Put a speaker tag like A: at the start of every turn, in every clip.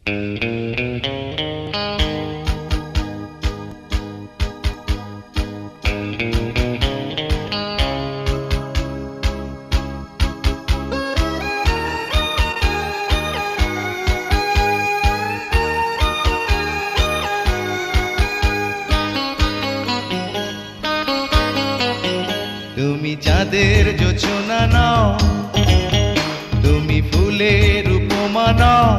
A: তুমি চাঁদের জোছনা নাও, তুমি ফুলের উপমা নাও।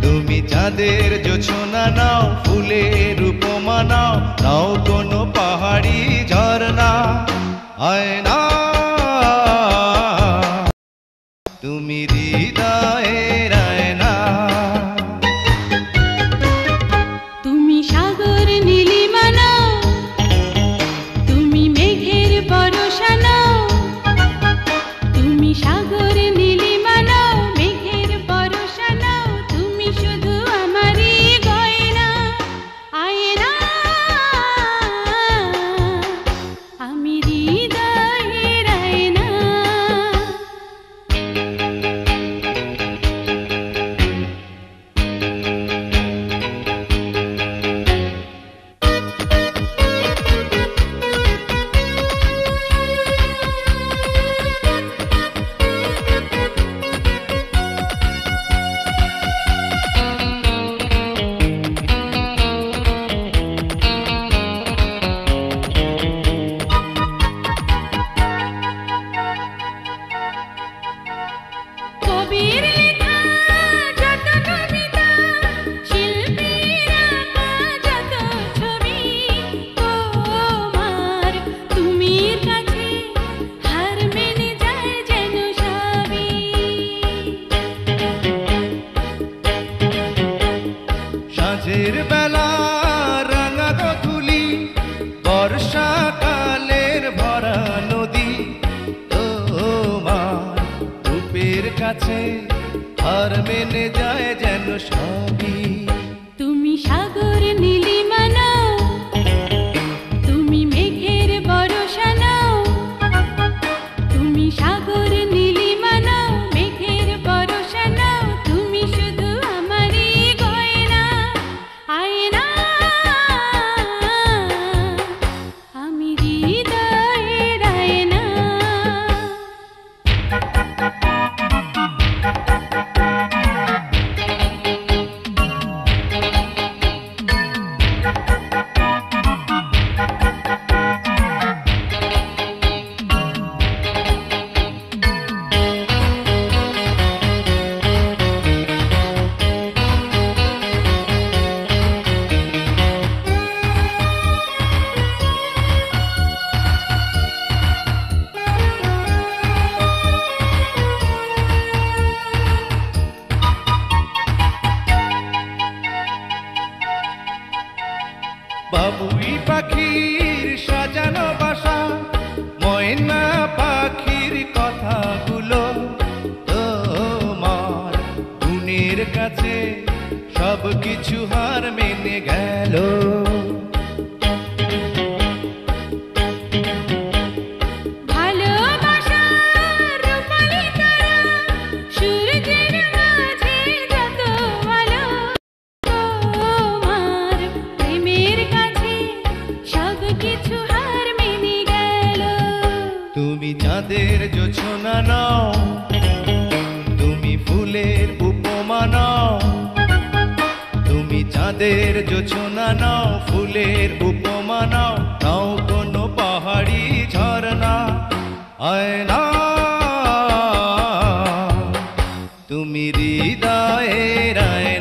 A: তুমি চাঁদের জোছনা নাও, ফুলের উপমা নাও, নাও কোনো পাহাড়ি ঝরনা। আয়না তুমি হৃদয়ের আয়না।
B: তুমি সাগর নীলিমা নাও, তুমি মেঘের বরষা নাও। তুমি সাগর নীলিমা নাও, মেঘের বরষা নাও, তুমি শুধু আমারই গয়না। আয়না আমি হৃদয়ের আয়না। কবির লেখা যত কবিতা, শিল্পীর আঁকা যত ছবি, তোমার তুমির কাছে হার মেনে যায় যেন সবই।
A: সাঁঝের বেলা রাঙা গোধূলি, বর্ষাকালের ভরা নদী, তোমার রূপের কাছে হার মেনে যায় যেন সবই।
B: তুমি সাগর নীলিমা নাও, তুমি মেঘের বরষা নাও। তুমি সাগর নীলিমা নাও, মেঘের বরষা নাও, তুমি শুধু আমারই গয়না। আয়না আমি হৃদয়ের আয়না।
A: বাবুই পাখির সাজানো বাসা, ময়না পাখির কথাগুলো, তোমার গুণের কাছে সব কিছু হার মেনে গেল।
B: ভালোবাসার রূপালি তারা, সূর্যের মাঝে যত আলো, তোমার প্রেমের কাছে সব কিছু হার মেনে গেল।
A: তুমি চাঁদের জোছনা নাও, তুমি ফুলের উপমা নাও। তুমি চাঁদের জোছনা নাও, ফুলের উপমা নাও, নাও কোনো পাহাড়ি ঝরনা। আয়না তুমি হৃদয়ের আয়না।